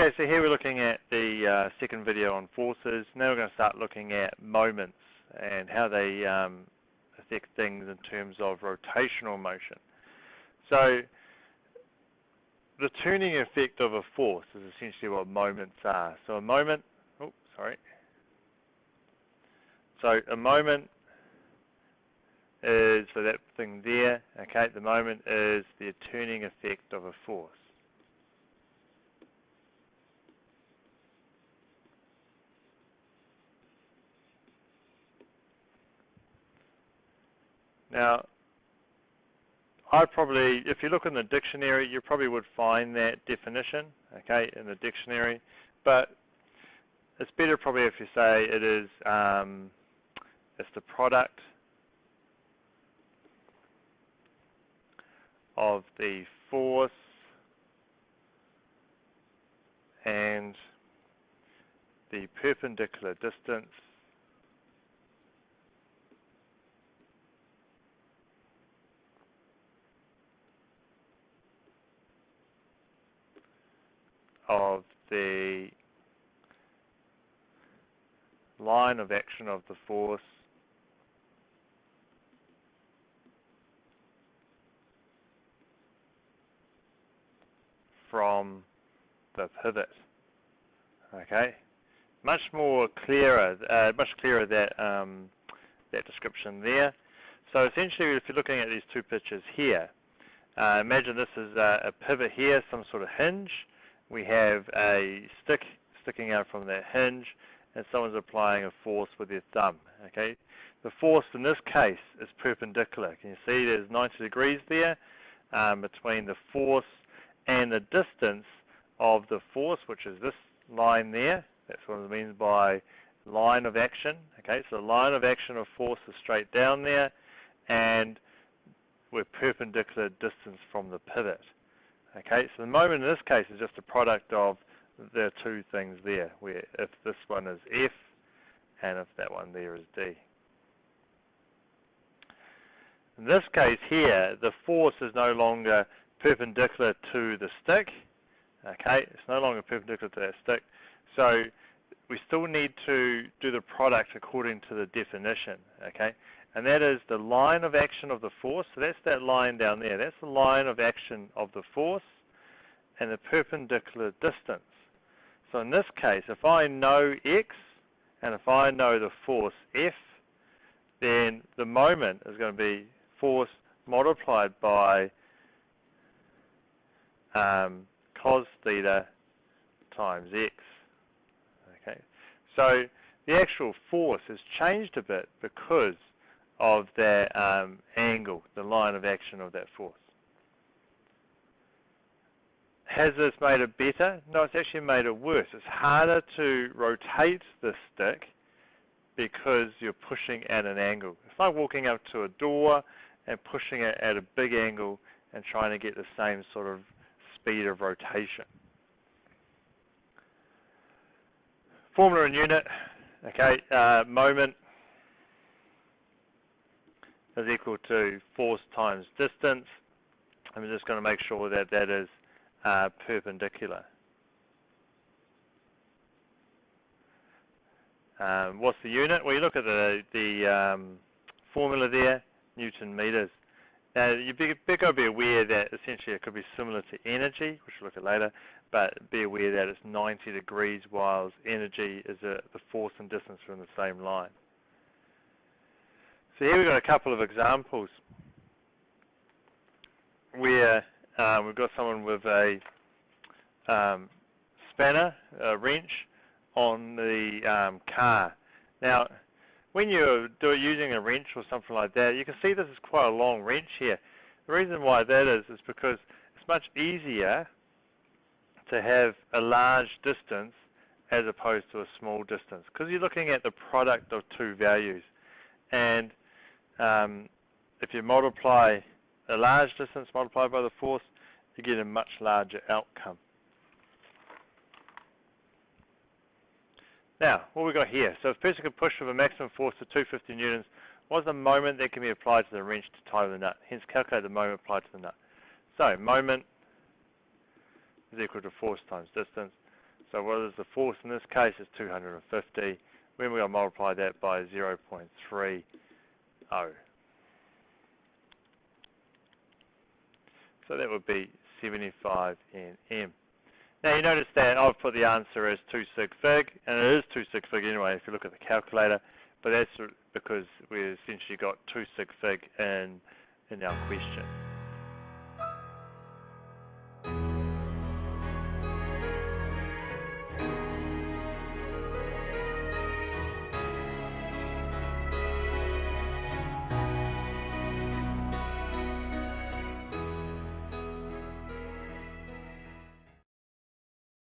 Okay, so here we're looking at the second video on forces. Now we're going to start looking at moments and how they affect things in terms of rotational motion. So the turning effect of a force is essentially what moments are. So a moment, So a moment is for that thing there, okay, the moment is the turning effect of a force. Now, if you look in the dictionary, you probably would find that definition, okay, in the dictionary, but it's better probably if you say it is, it's the product of the force and the perpendicular distance of the line of action of the force from the pivot. Okay, much clearer that that description there. So essentially, if you're looking at these two pictures here, imagine this is a pivot here, some sort of hinge. We have a stick sticking out from that hinge, and someone's applying a force with their thumb. Okay, the force in this case is perpendicular. Can you see there's 90 degrees there between the force and the distance of the force, which is this line there. That's what it means by line of action. Okay, so the line of action of force is straight down there, and we're perpendicular distance from the pivot. Okay, so the moment in this case is just a product of the two things there, where if this one is F and if that one there is D. In this case here, the force is no longer perpendicular to the stick. Okay, it's no longer perpendicular to that stick. So we still need to do the product according to the definition. Okay, and that is the line of action of the force. So that's that line down there. That's the line of action of the force and the perpendicular distance. So in this case, if I know X and if I know the force F, then the moment is going to be force multiplied by cos theta times X. Okay, so the actual force has changed a bit because of that angle, the line of action of that force. Has this made it better? No, it's actually made it worse. It's harder to rotate the stick because you're pushing at an angle. It's like walking up to a door and pushing it at a big angle and trying to get the same sort of speed of rotation. Formula and unit, okay, moment is equal to force times distance. I'm just going to make sure that that is perpendicular. What's the unit? Well, you look at the formula there, Newton meters. Now, you better be aware that essentially it could be similar to energy, which we'll look at later, but be aware that it's 90 degrees, whilst energy is the force and distance are in the same line. So here we've got a couple of examples where we've got someone with a spanner, a wrench, on the car. Now, when you're using a wrench or something like that, you can see this is quite a long wrench here. The reason why that is because it's much easier to have a large distance as opposed to a small distance, because you're looking at the product of two values. And if you multiply a large distance multiplied by the force, you get a much larger outcome. Now, what we've got here, so if a person can push with a maximum force of 250 newtons, what's the moment that can be applied to the wrench to tie the nut? Hence, calculate the moment applied to the nut. So, moment is equal to force times distance. So what is the force in this case? It's 250. When we're going to multiply that by 0.30. So that would be 75 Nm. Now you notice that I've put the answer as 2 sig fig, and it is 2 sig fig anyway if you look at the calculator, but that's because we essentially got 2 sig fig in our question.